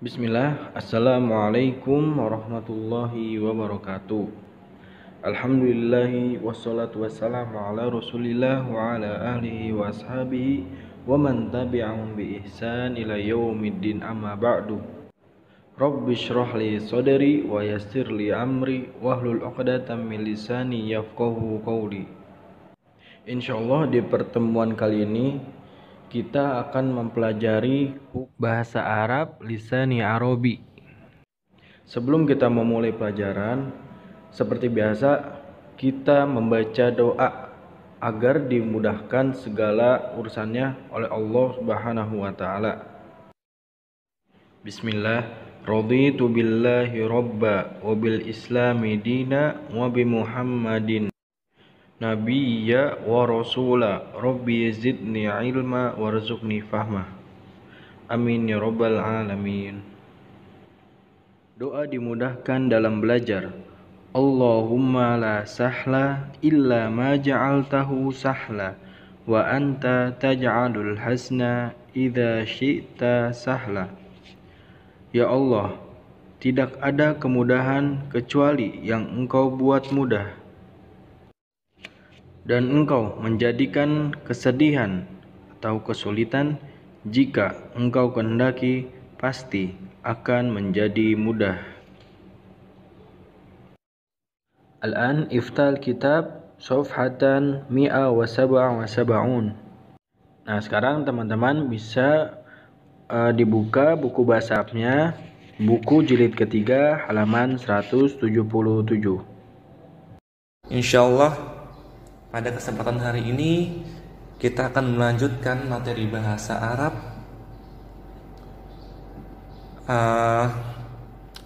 Bismillah, Assalamualaikum warahmatullahi wabarakatuh. Alhamdulillahi wassalatu wassalamu ala rasulillah wa ala alihi wa ashabihi wa man tabi'ahum bi ihsan ila yaumiddin amma ba'du. Rabbi shrah li sadri wa yassir li amri wahlul 'uqdatam min lisani yafqahu qawli. Insyaallah di pertemuan kali ini kita akan mempelajari bahasa Arab lisani Arabi. Sebelum kita memulai pelajaran, seperti biasa kita membaca doa agar dimudahkan segala urusannya oleh Allah Subhanahu wa taala. Bismillah, raditu billahi robba wa bil islami dina wa bi Muhammadin nabiyya wa rasula rabbi zidni ilma warzuqni fahma. Amin ya rabbal alamin. Doa dimudahkan dalam belajar. Allahumma la sahla illa ma ja'altahu sahla wa anta taj'alul hasna idza syi'ta sahla. Ya Allah, tidak ada kemudahan kecuali yang Engkau buat mudah, dan Engkau menjadikan kesedihan atau kesulitan jika Engkau kehendaki pasti akan menjadi mudah. Al-an iftal kitab safhatan 177. Nah, sekarang teman-teman bisa dibuka buku bahasa Arabnya, buku jilid ketiga halaman 177. Insyaallah pada kesempatan hari ini kita akan melanjutkan materi bahasa Arab.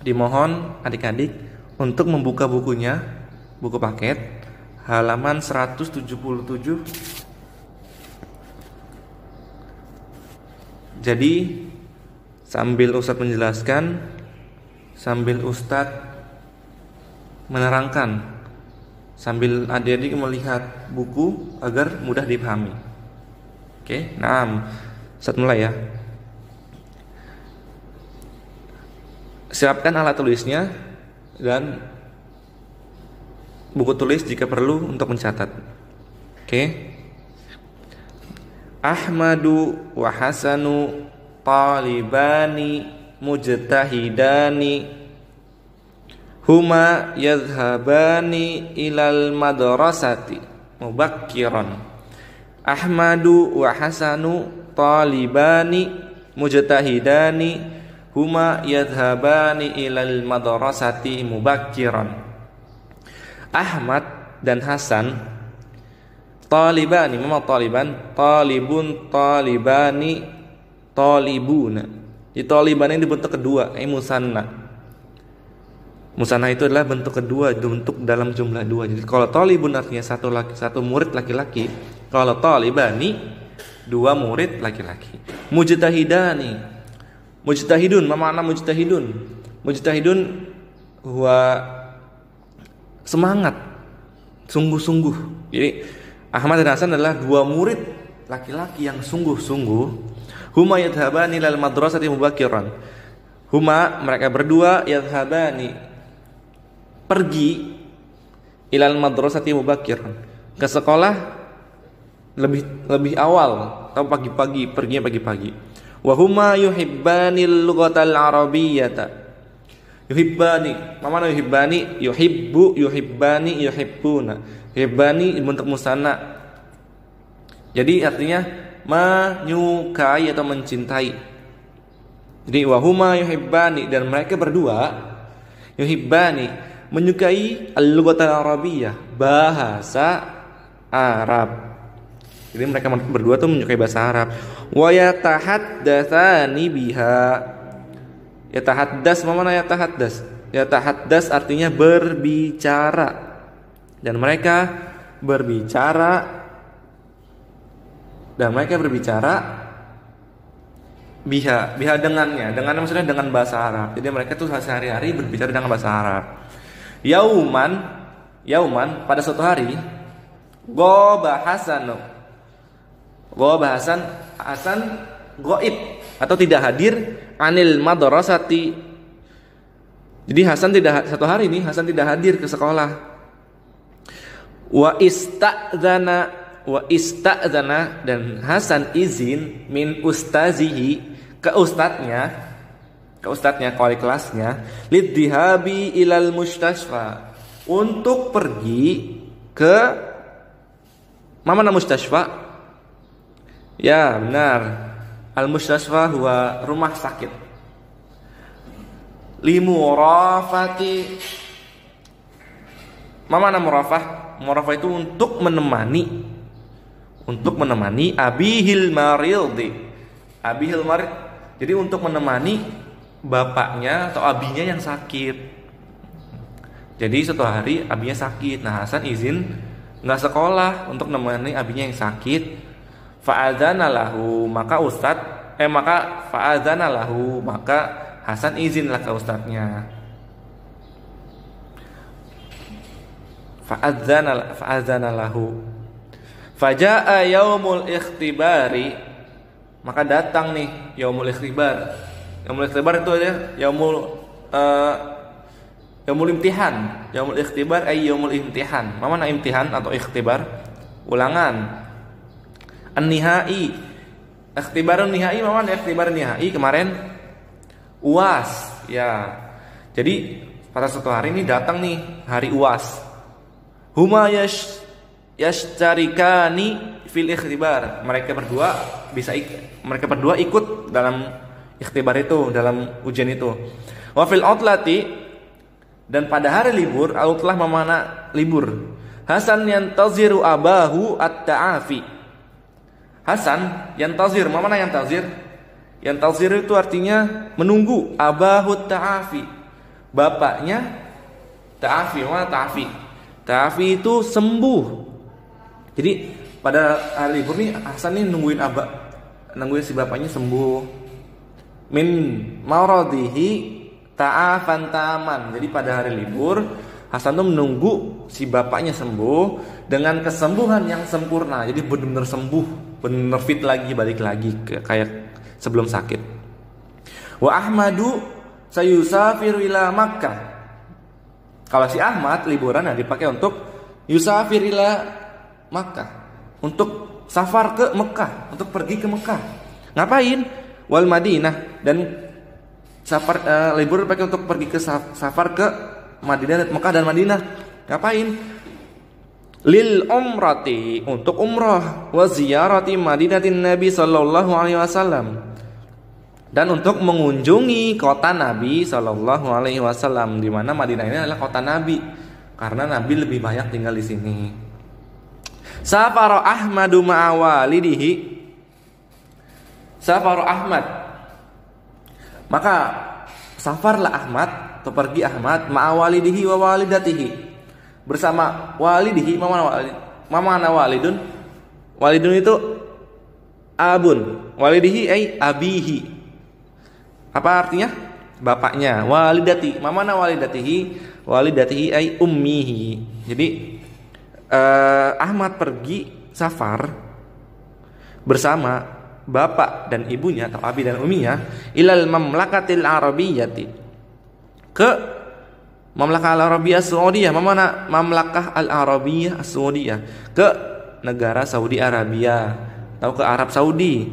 Dimohon adik-adik untuk membuka bukunya, buku paket halaman 177. Jadi sambil Ustadz menjelaskan, sambil Ustadz menerangkan, sambil adik-adik melihat buku agar mudah dipahami. Oke, nah, Ustadz mulai ya. Siapkan alat tulisnya dan buku tulis jika perlu untuk mencatat. Oke. Ahmadu wa Hasanu talibani mujtahidani huma yadhhabani ilal madrasati mubakkiran. Ahmadu wa Hasanu talibani mujtahidani huma yadhhabani ilal madrasati mubakkiran. Ahmad dan Hasan talibani, memang taliban, talibun, talibani, talibuna. Di taliban ini bentuk kedua, musanna. Musanna itu adalah bentuk kedua, bentuk dalam jumlah dua. Jadi kalau talibun artinya satu murid laki-laki, kalau talibani dua murid laki-laki. Mujtahidani, mujtahidun, apa makna mujtahidun? Mujtahidun huwa semangat, sungguh-sungguh. Jadi Ahmad dan Hasan adalah dua murid laki-laki yang sungguh-sungguh. Huma yadhhabani lal madrasati mubakkiran. Huma, mereka berdua, yadhhabani, pergi, ilal madrasati mubakkiran, ke sekolah lebih awal atau pagi-pagi, perginya pagi-pagi. Wa huma yuhibbanil lughatal arabiyyata. Yuhibbani, mana yuhibbani? Yuhibbu, yuhibbani, yuhibbuna. Yuhibbani bentuk musanna. Jadi artinya menyukai atau mencintai. Jadi wahuma yuhibbani, dan mereka berdua yuhibbani, menyukai al-lughatal arabiyyah, bahasa Arab. Jadi mereka berdua tuh menyukai bahasa Arab. Wa yatahaddatsani biha. Yatahaddas, mana yatahaddas? Yatahaddas artinya berbicara, dan mereka berbicara, biha dengannya maksudnya dengan bahasa Arab. Jadi mereka tuh sehari-hari berbicara dengan bahasa Arab. Yauman pada suatu hari, Ghaba Hasan, Hasan goib, atau tidak hadir anil madrasati. Jadi Hasan tidak, satu hari ini Hasan tidak hadir ke sekolah. Wa ista'dzana dan Hasan izin min ustazihi ke ustadznya wali kelasnya, lidhihabi ilal mustasfa, untuk pergi ke mana mustasfa? Ya benar, al mustasfa huwa rumah sakit. Limurafati, mana murafah? Murafah itu untuk menemani abihil marildi. Abihil marid, jadi untuk menemani bapaknya atau abinya yang sakit. Jadi suatu hari abinya sakit. Nah Hasan izin nggak sekolah untuk menemani abinya yang sakit. Fa'adzana lahu, maka Hasan izinlah ke ustadznya. Fa'adzana lahu. Faja'a yaumul ikhtibari, maka datang nih yaumul ikhtibar. Yaumul ikhtibar itu ya yaumul imtihan. Yaumul ikhtibar ay yaumul imtihan. Mana imtihan atau ikhtibar? Ulangan. An-nihai. Ikhtibarun nihai, mana ikhtibar nihai kemarin? UAS ya. Jadi pada suatu hari ini datang nih hari UAS. Huma yashtarikani fil ikhtibar. Mereka berdua ikut dalam ikhtibar itu, dalam ujian itu. Wa fil utlati, dan pada hari libur, utlah memana libur. Hasan yantaziru abahu at-ta'afi. Hasan yantazir, mana yantazir? Yantazir itu artinya menunggu, abahu ta'afi. Bapaknya ta'afi, mana ta'afi? Ta'afi itu sembuh. Jadi pada hari libur nih Hasan nih nungguin si bapaknya sembuh. Min maradihi ta'afan taman. Jadi pada hari libur Hasan tuh menunggu si bapaknya sembuh dengan kesembuhan yang sempurna. Jadi benar-benar sembuh, benar fit lagi, balik lagi kayak sebelum sakit. Wa Ahmadu sayusafiru ila Makkah. Kalau si Ahmad liburan dipakai untuk yusafir ila Makkah, untuk safar ke Mekah, untuk pergi ke Mekah. Ngapain? Wal Madinah, dan safar libur dipakai untuk pergi ke safar ke Madinah, Mekah dan Madinah. Ngapain? Lil umrati, untuk umrah, wa ziyarati Madinatin Nabi sallallahu alaihi wasallam, dan untuk mengunjungi kota Nabi sallallahu alaihi wasallam, di mana Madinah ini adalah kota Nabi karena Nabi lebih banyak tinggal di sini. Safara Ahmadu ma'a walidihi. Safara Ahmad, maka safarlah Ahmad atau pergi Ahmad ma'a walidihi wa walidatihi, bersama walidihi. Mana walidun? Walidun itu abun, walidihi ay abihi. Apa artinya? Bapaknya. Walidati, mana walidatihi? Walidatihi ay ummihi. Jadi Ahmad pergi safar bersama bapak dan ibunya atau abi dan uminya ilal mamlakatil arabiyyati, ke Mamlakah Al-Arabiyah Saudiyah. Mana Mamlakah Al-Arabiyah Saudiyah? Ke negara Saudi Arabia atau ke Arab Saudi.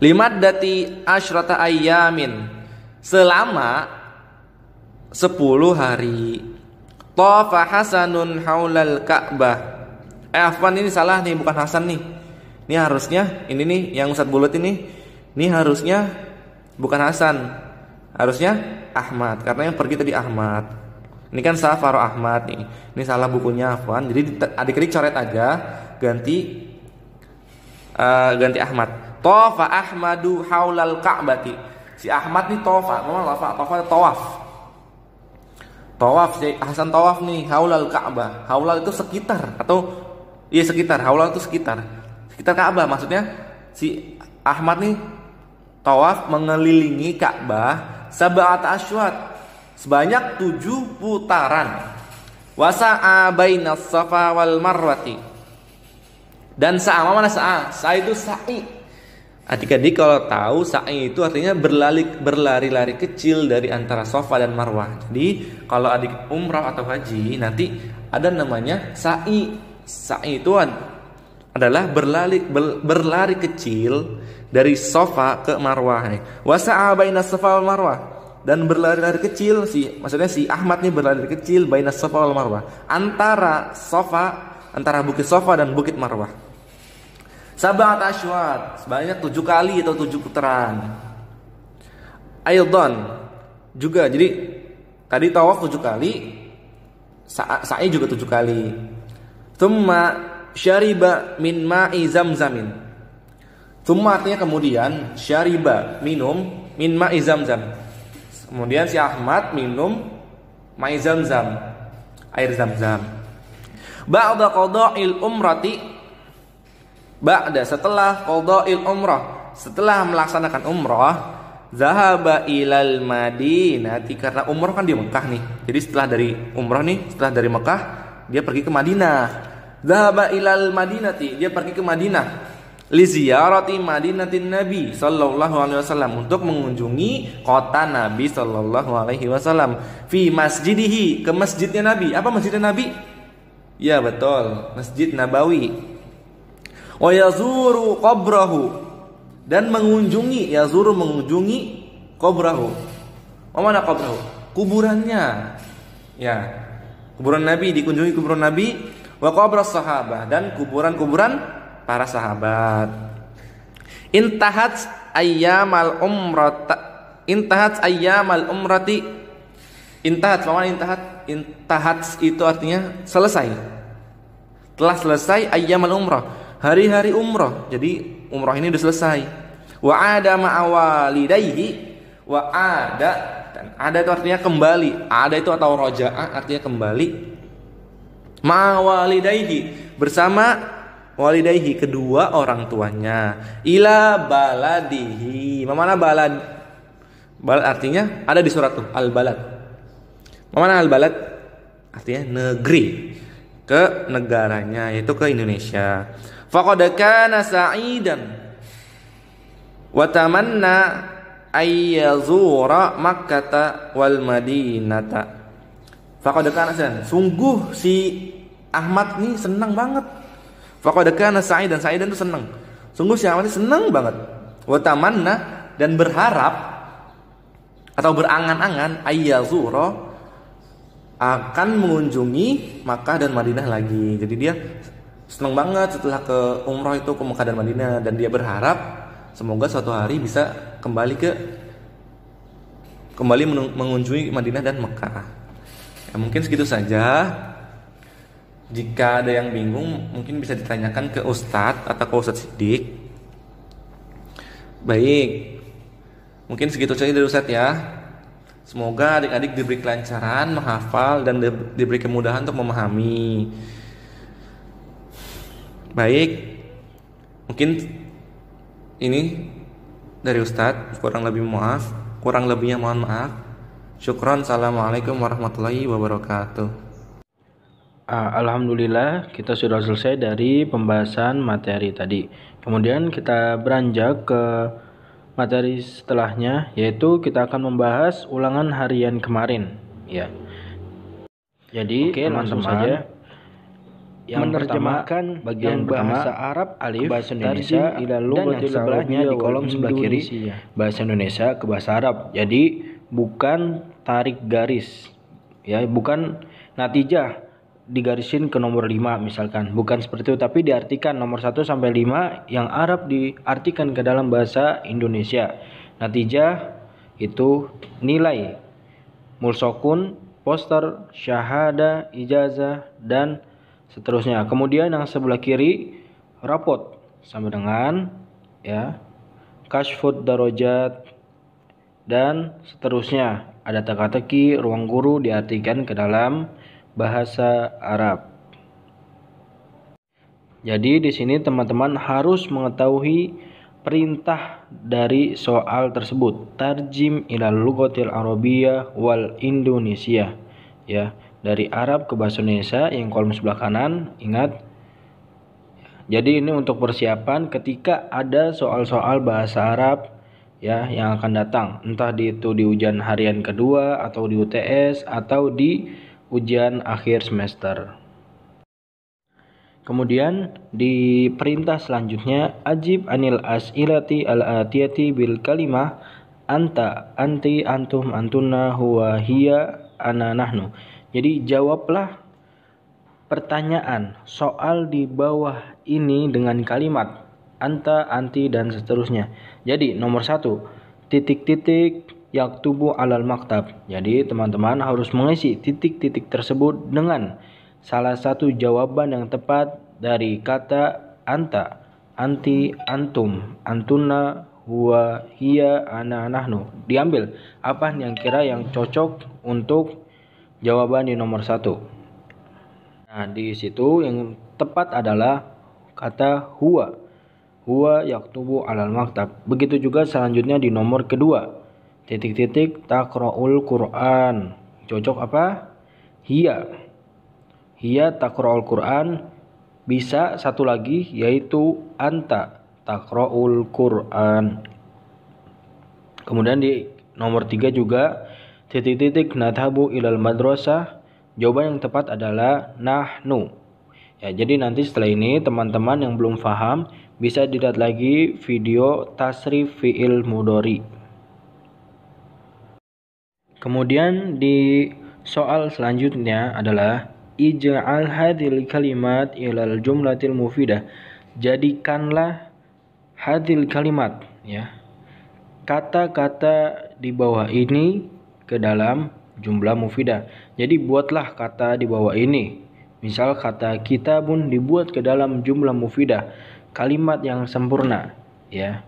Limaddati asyrata ayyamin, selama 10 hari. Tafa Hasanun haulal Ka'bah. Afwan, ini salah nih, bukan Hasan nih. Ini harusnya ini nih yang Ustaz bulat ini harusnya bukan Hasan. Harusnya Ahmad, karena yang pergi tadi Ahmad. Ini kan Safar Ahmad nih. Ini salah bukunya Afwan. Jadi adik-adik coret aja, ganti Ahmad. Tafa Ahmadu haulal Ka'bati. Si Ahmad nih tafa, tawaf. Tawaf, Hasan tawaf nih haulal Ka'bah. Haulal itu sekitar atau sekitar. Haulal itu sekitar Ka'bah. Maksudnya si Ahmad nih tawaf mengelilingi Ka'bah sab'at asywat, sebanyak 7 putaran. Wasa'a bainas Safa wal Marwati, dan sa'a, mana sa'a? Sa'a itu sa'i Adik-adik kalau tahu sa'i itu artinya berlari-lari kecil dari antara Safa dan Marwah. Jadi kalau adik umrah atau haji nanti ada namanya sa'i. Sa'i itu adalah berlari kecil dari Safa ke Marwah. Wa sa'a bainas Safa wal Marwah, dan berlari-lari kecil maksudnya si Ahmad nih berlari kecil bainas Safa wal Marwah, antara Bukit Safa dan Bukit Marwah. Sab'at asywat, sebanyak 7 kali atau 7 putaran. Aidan juga, jadi tadi tawaf 7 kali, sa'i juga 7 kali. Tsumma syariba min ma'i zamzamin. Tsumma artinya kemudian, syariba minum, min ma'i zamzam. Kemudian si Ahmad minum ma'i zamzam, air zamzam. Ba'da qada'il umrati, setelah qada'il umrah, setelah melaksanakan umrah, zahaba ilal madinati, karena umrah kan di Mekah nih. Jadi setelah dari umrah nih, setelah dari Mekah dia pergi ke Madinah. Zahaba ilal madinati, dia pergi ke Madinah. Li ziyarati madinatin Nabi sallallahu alaihi wasallam, untuk mengunjungi kota Nabi sallallahu alaihi wasallam. Fi masjidihi, ke masjidnya Nabi. Apa masjidnya Nabi? Ya betul, Masjid Nabawi. Wa yazuru qabrahu, dan mengunjungi qabrahu. Mana qabrahu? Kuburannya. Ya. Kuburan Nabi, dikunjungi kuburan Nabi, wa qabras sahabah, dan kuburan-kuburan para sahabat. Intahat ayyamal umrati. Intahat, mana intahat? Intahat itu artinya selesai. Telah selesai ayyamal umrah, hari-hari umrah. Jadi umrah ini sudah selesai. Wa ada ma'awalidayhi, wa ada, dan ada itu artinya kembali. Ada itu atau roja'a artinya kembali. Ma'awalidayhi, bersama walidayhi, kedua orang tuanya. Ila baladihi. Mana balad? Balad artinya ada di surat tuh, al-balad. Mana al-balad? Artinya negeri, ke negaranya, yaitu ke Indonesia. Faqad kana sa'idan wa tamanna ay yazura Makkah wal Madinata. Faqad kana sa'idan, sungguh si Ahmad nih senang banget. Faqad kana sa'idan, sa'idan itu senang. Sungguh si Ahmad ini senang banget. Wa tamanna, dan berharap atau berangan-angan ay yazura, akan mengunjungi Makkah dan Madinah lagi. Jadi dia senang banget setelah ke umrah itu ke Makkah dan Madinah, dan dia berharap semoga suatu hari bisa kembali mengunjungi Madinah dan Makkah. Ya, mungkin segitu saja. Jika ada yang bingung mungkin bisa ditanyakan ke Ustadz atau ke Ustadz Siddiq. Baik, mungkin segitu saja dari Ustadz ya. Semoga adik-adik diberi kelancaran menghafal dan diberi kemudahan untuk memahami. Baik, mungkin ini dari Ustadz. Kurang lebihnya mohon maaf. Syukron. Assalamualaikum warahmatullahi wabarakatuh. Alhamdulillah, kita sudah selesai dari pembahasan materi tadi. Kemudian kita beranjak ke materi setelahnya, yaitu kita akan membahas ulangan harian kemarin, ya. Jadi langsung saja. Yang menerjemahkan bagian bahasa Arab alif bahasa Indonesia, dan yang sebelahnya di kolom sebelah kiri bahasa Indonesia ke bahasa Arab. Jadi bukan tarik garis, ya, bukan natijah digarisin ke nomor 5 misalkan, bukan seperti itu, tapi diartikan nomor 1 sampai 5 yang Arab diartikan ke dalam bahasa Indonesia. Natijah itu nilai, mulsokun, poster, syahada, ijazah, dan seterusnya. Kemudian yang sebelah kiri rapot sama dengan ya kashfud darajat dan seterusnya. Ada teka-teki, ruang guru diartikan ke dalam bahasa Arab. Jadi di sini teman-teman harus mengetahui perintah dari soal tersebut. Tarjim ilal lughatil arabiyyah wal Indonesia. Ya, dari Arab ke bahasa Indonesia yang kolom sebelah kanan. Ingat, Jadi ini untuk persiapan ketika ada soal-soal bahasa Arab ya yang akan datang, entah itu di ujian harian kedua atau di UTS atau di ujian akhir semester. Kemudian di perintah selanjutnya, ajib anil as'ilati al-atiyati bil kalimah anta, anti, antum, antuna, huwa, hiya, ana, nahnu. Jadi jawablah pertanyaan soal di bawah ini dengan kalimat anta, anti, dan seterusnya. Jadi nomor 1, titik-titik yaktubu alal maktab. Jadi teman-teman harus mengisi titik-titik tersebut dengan salah satu jawaban yang tepat dari kata anta, anti, antum, antuna, huwa, hiya, ana, nahnu. Diambil apa yang cocok untuk jawaban di nomor 1. Nah, di situ yang tepat adalah kata huwa. Huwa yaktubu alal maktab. Begitu juga selanjutnya di nomor kedua. Titik-titik taqra'ul Qur'an. Cocok apa? Hiya. Hiya taqra'ul Qur'an. Bisa satu lagi yaitu anta taqra'ul Qur'an. Kemudian di nomor 3 juga titik-titik nadhabu ilal madrasah. Jawaban yang tepat adalah nahnu. Ya, jadi nanti setelah ini teman-teman yang belum paham bisa dilihat lagi video tasrif fi'il mudhari. Kemudian di soal selanjutnya adalah ij'al hadhil kalimat ilal jumlatil mufidah. Jadikanlah hadhil kalimat ya. Kata-kata di bawah ini ke dalam jumlah mufidah. Jadi buatlah kata di bawah ini. Misal kata kitabun dibuat ke dalam jumlah mufidah, kalimat yang sempurna ya.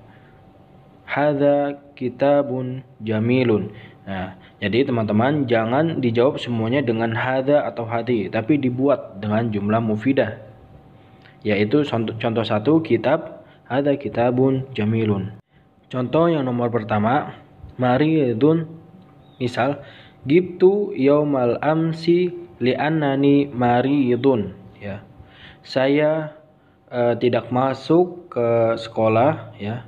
Hadza kitabun jamilun. Nah, jadi teman-teman jangan dijawab semuanya dengan hadza atau hadi, tapi dibuat dengan jumlah mufidah. Yaitu contoh 1 kitab, hadza kitabun jamilun. Contoh yang nomor pertama, maridun. Misal gibtu yaumal amsi li'annani maridun ya. Saya tidak masuk ke sekolah ya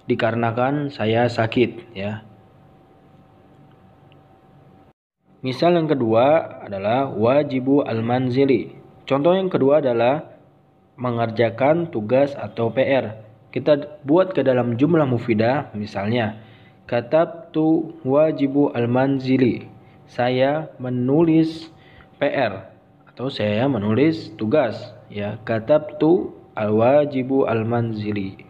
dikarenakan saya sakit ya. Misal yang kedua adalah wajibu al-manzili. Contoh yang kedua adalah mengerjakan tugas atau PR. Kita buat ke dalam jumlah mufidah, misalnya katabtu wajibu al-manzili. Saya menulis PR atau saya menulis tugas ya. Katabtu al-wajibu al-manzili.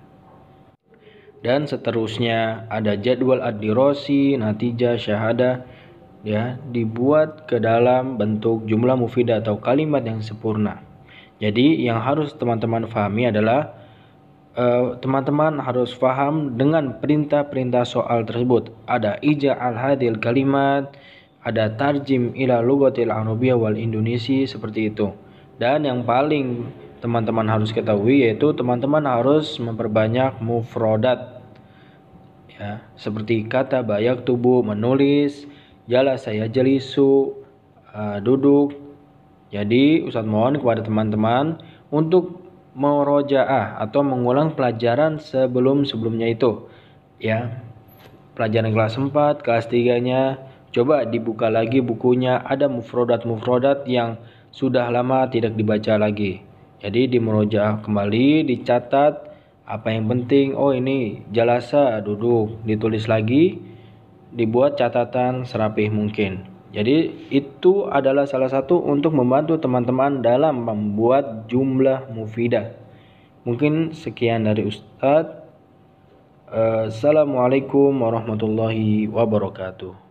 Dan seterusnya ada jadwal ad-dirasi, natijah, syahadah ya, dibuat ke dalam bentuk jumlah mufidah atau kalimat yang sempurna. Jadi yang harus teman-teman pahami adalah teman-teman harus paham dengan perintah-perintah soal tersebut. Ada ija'al hadhil kalimat, ada tarjim ila lughatil arabiyyah wal indonesi, seperti itu. Dan yang paling teman-teman harus ketahui yaitu teman-teman harus memperbanyak mufrodat ya, seperti kata bayak tubuh menulis, jala saya jelisu duduk. Jadi Ustadz mohon kepada teman-teman untuk merojaah atau mengulang pelajaran sebelumnya itu ya. Pelajaran kelas 4, kelas 3-nya coba dibuka lagi bukunya, ada mufrodat yang sudah lama tidak dibaca lagi. Jadi dimurojaah kembali, dicatat apa yang penting. Oh ini jalasa duduk, ditulis lagi, dibuat catatan serapih mungkin. Jadi itu adalah salah satu untuk membantu teman-teman dalam membuat jumlah mufidah. Mungkin sekian dari Ustadz. Assalamualaikum warahmatullahi wabarakatuh.